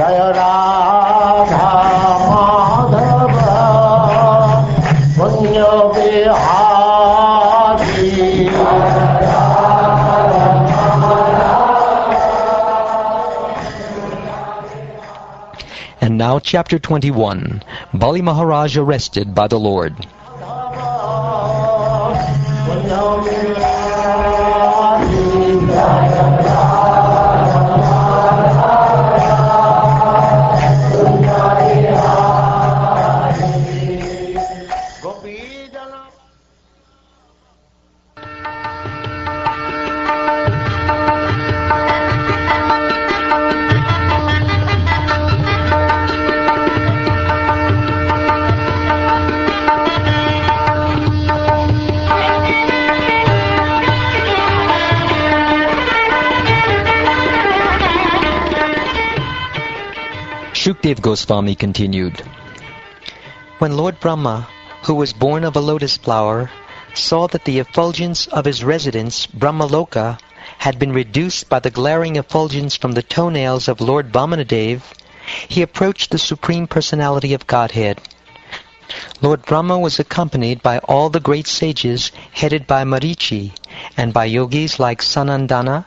Jaya Radha Madhava Punya Vihari. And now chapter 21, Bali Maharaj arrested by the Lord. Shukdev Goswami continued. When Lord Brahma, who was born of a lotus flower, saw that the effulgence of his residence, Brahmaloka, had been reduced by the glaring effulgence from the toenails of Lord Vamanadeva, he approached the Supreme Personality of Godhead. Lord Brahma was accompanied by all the great sages headed by Marichi and by yogis like Sanandana,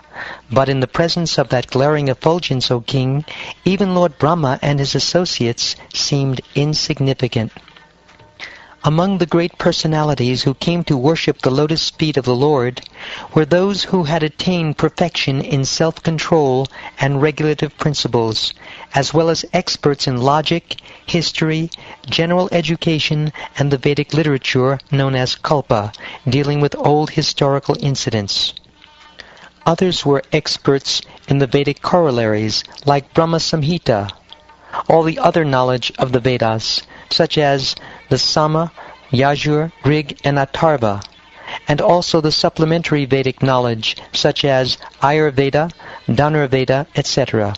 but in the presence of that glaring effulgence, O King, even Lord Brahma and his associates seemed insignificant. Among the great personalities who came to worship the lotus feet of the Lord were those who had attained perfection in self-control and regulative principles, as well as experts in logic, history, general education, and the Vedic literature known as Kalpa, dealing with old historical incidents. Others were experts in the Vedic corollaries, like Brahma Samhita, all the other knowledge of the Vedas, such as the Sama, Yajur, Rig, and Atharva, and also the supplementary Vedic knowledge, such as Ayurveda, Dhanurveda, etc.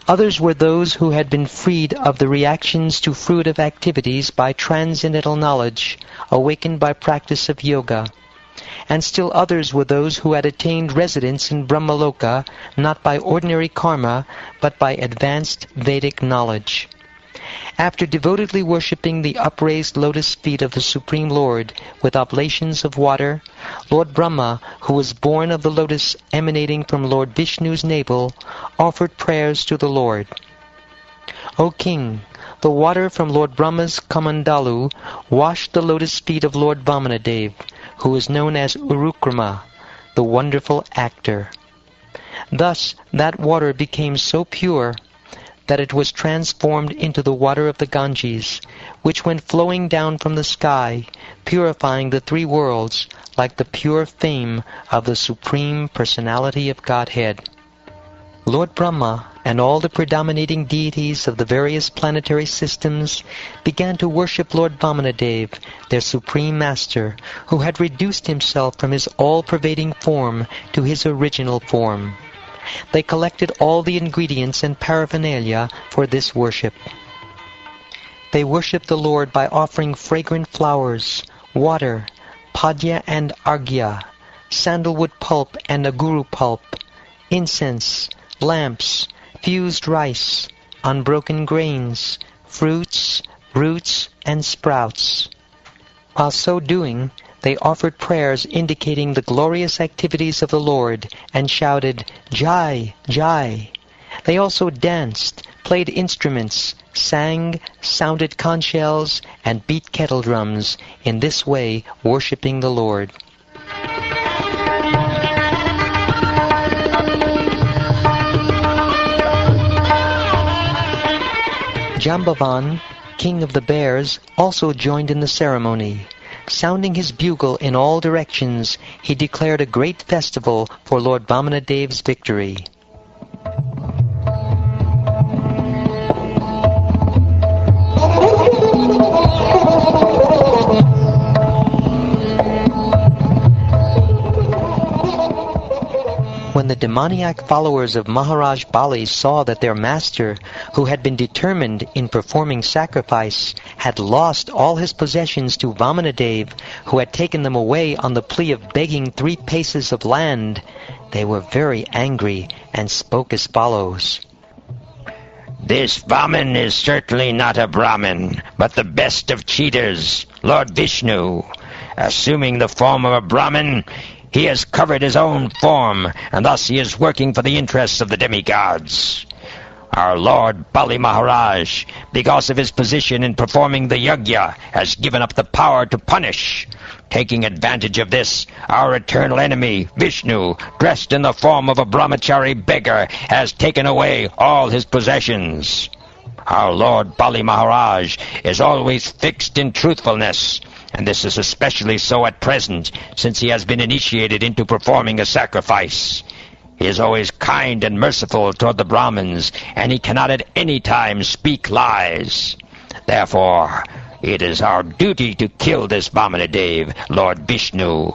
Others were those who had been freed of the reactions to fruitive activities by transcendental knowledge, awakened by practice of yoga. And still others were those who had attained residence in Brahmaloka, not by ordinary karma, but by advanced Vedic knowledge. After devotedly worshipping the upraised lotus feet of the Supreme Lord with oblations of water, Lord Brahma, who was born of the lotus emanating from Lord Vishnu's navel, offered prayers to the Lord. O King, the water from Lord Brahma's Kamandalu washed the lotus feet of Lord Vamanadeva, who is known as Urukrama, the wonderful actor. Thus that water became so pure that it was transformed into the water of the Ganges, which went flowing down from the sky, purifying the three worlds like the pure fame of the Supreme Personality of Godhead. Lord Brahma and all the predominating deities of the various planetary systems began to worship Lord Vamanadeva, their Supreme Master, who had reduced himself from his all-pervading form to his original form. They collected all the ingredients and paraphernalia for this worship. They worshipped the Lord by offering fragrant flowers, water, padya and arghya, sandalwood pulp and aguru pulp, incense, lamps, fused rice, unbroken grains, fruits, roots, and sprouts. While so doing, they offered prayers indicating the glorious activities of the Lord and shouted, Jai, Jai. They also danced, played instruments, sang, sounded conch shells, and beat kettle drums, in this way worshipping the Lord. Jambavan, king of the bears, also joined in the ceremony. Sounding his bugle in all directions, he declared a great festival for Lord Vamanadeva's victory. When the demoniac followers of Maharaj Bali saw that their master, who had been determined in performing sacrifice, had lost all his possessions to Vamanadeva, who had taken them away on the plea of begging 3 paces of land, they were very angry and spoke as follows. This Vaman is certainly not a Brahmin, but the best of cheaters, Lord Vishnu. Assuming the form of a Brahmin, he has covered his own form, and thus he is working for the interests of the demigods. Our Lord Bali Maharaj, because of his position in performing the yajna, has given up the power to punish. Taking advantage of this, our eternal enemy, Vishnu, dressed in the form of a brahmachari beggar, has taken away all his possessions. Our Lord Bali Maharaj is always fixed in truthfulness, and this is especially so at present, since he has been initiated into performing a sacrifice. He is always kind and merciful toward the Brahmins, and he cannot at any time speak lies. Therefore, it is our duty to kill this Vamanadeva, Lord Vishnu.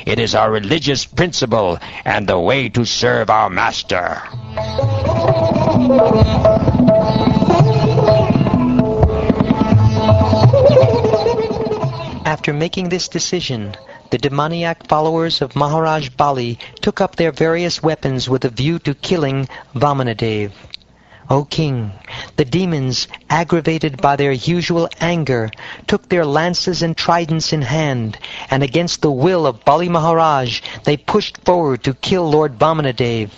It is our religious principle and the way to serve our master. After making this decision, the demoniac followers of Maharaj Bali took up their various weapons with a view to killing Vamanadeva. O king, the demons, aggravated by their usual anger, took their lances and tridents in hand, and against the will of Bali Maharaj, they pushed forward to kill Lord Vamanadeva.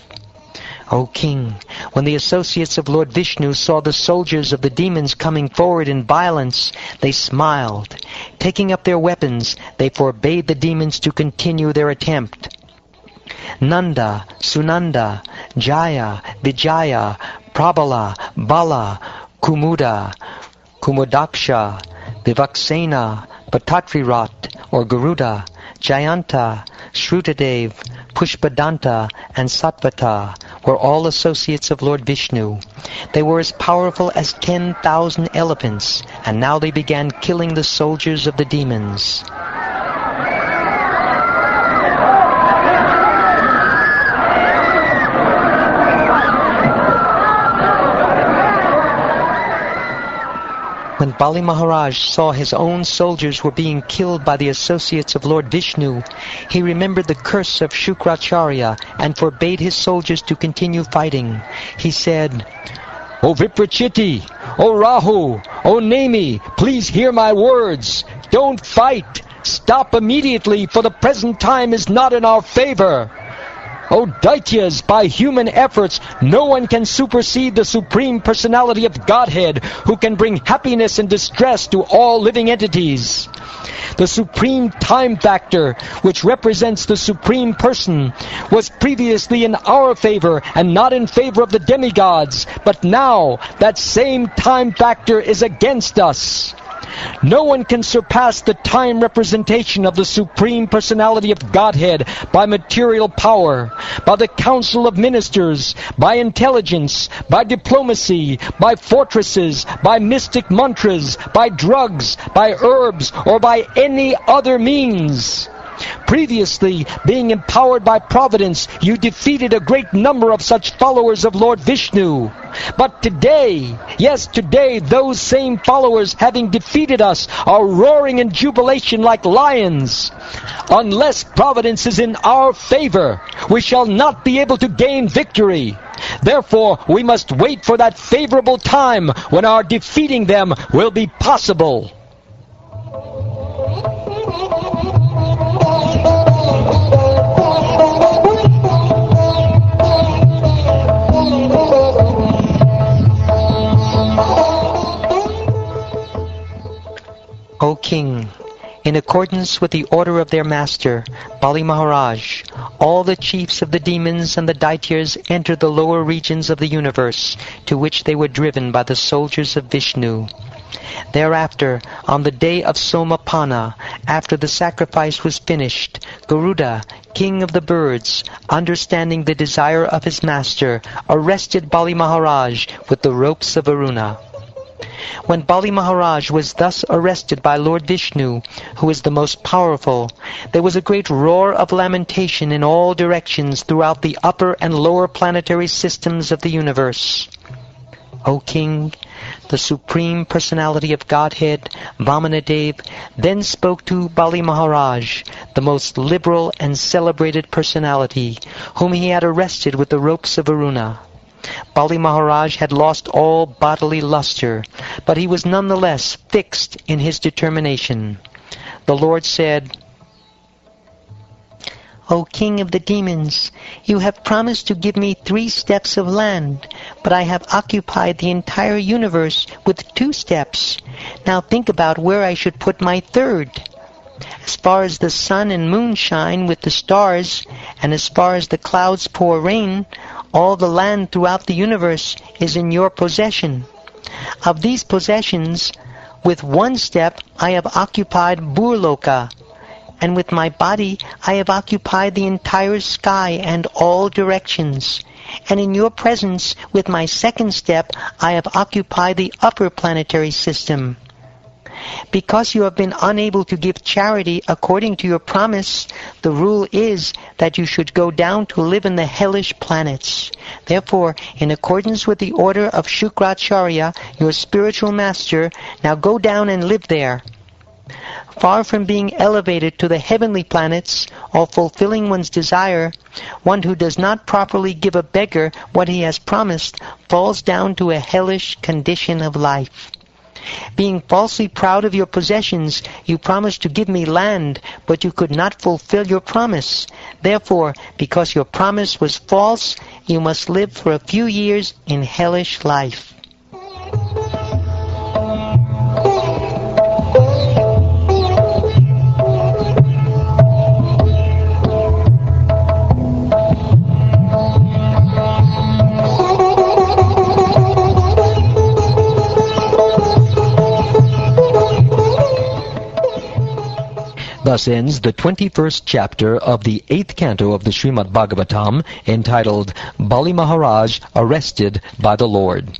O king, when the associates of Lord Vishnu saw the soldiers of the demons coming forward in violence, they smiled. Taking up their weapons, they forbade the demons to continue their attempt. Nanda, Sunanda, Jaya, Vijaya, Prabala, Bala, Kumuda, Kumudaksha, Vivaksena, Patatrirat, or Garuda, Jayanta, Shrutadev, Pushpadanta, and Satvata were all associates of Lord Vishnu. They were as powerful as 10,000 elephants, and now they began killing the soldiers of the demons. When Bali Maharaj saw his own soldiers were being killed by the associates of Lord Vishnu, he remembered the curse of Shukracharya and forbade his soldiers to continue fighting. He said, O Viprachiti, O Rahu, O Nemi, please hear my words. Don't fight. Stop immediately, for the present time is not in our favor. O Daityas, by human efforts, no one can supersede the Supreme Personality of Godhead, who can bring happiness and distress to all living entities. The Supreme Time Factor, which represents the Supreme Person, was previously in our favor and not in favor of the demigods, but now that same Time Factor is against us. No one can surpass the time representation of the Supreme Personality of Godhead by material power, by the council of ministers, by intelligence, by diplomacy, by fortresses, by mystic mantras, by drugs, by herbs, or by any other means. Previously, being empowered by providence, you defeated a great number of such followers of Lord Vishnu. But today, yes, today, those same followers, having defeated us, are roaring in jubilation like lions. Unless providence is in our favor, we shall not be able to gain victory. Therefore, we must wait for that favorable time when our defeating them will be possible. O king, in accordance with the order of their master, Bali Maharaj, all the chiefs of the demons and the Daityas entered the lower regions of the universe, to which they were driven by the soldiers of Vishnu. Thereafter, on the day of Somapana, after the sacrifice was finished, Garuda, king of the birds, understanding the desire of his master, arrested Bali Maharaj with the ropes of Varuna. When Bali Maharaj was thus arrested by Lord Vishnu, who is the most powerful, there was a great roar of lamentation in all directions throughout the upper and lower planetary systems of the universe. O king, the Supreme Personality of Godhead, Vamanadeva, then spoke to Bali Maharaj, the most liberal and celebrated personality, whom he had arrested with the ropes of Varuna. Bali Maharaj had lost all bodily luster, but he was nonetheless fixed in his determination. The Lord said, "O king of the demons, you have promised to give me 3 steps of land, but I have occupied the entire universe with 2 steps. Now think about where I should put my 3rd. As far as the sun and moon shine with the stars, and as far as the clouds pour rain, all the land throughout the universe is in your possession. Of these possessions, with 1 step I have occupied Burloka, and with my body I have occupied the entire sky and all directions. And in your presence, with my 2nd step, I have occupied the upper planetary system. Because you have been unable to give charity according to your promise, the rule is that you should go down to live in the hellish planets. Therefore, in accordance with the order of Shukracharya, your spiritual master, now go down and live there. Far from being elevated to the heavenly planets or fulfilling one's desire, one who does not properly give a beggar what he has promised falls down to a hellish condition of life. Being falsely proud of your possessions, you promised to give me land, but you could not fulfill your promise. Therefore, because your promise was false, you must live for a few years in hellish life." Thus ends the 21st chapter of the 8th canto of the Śrīmad-Bhāgavatam, entitled Bali Maharaj Arrested by the Lord.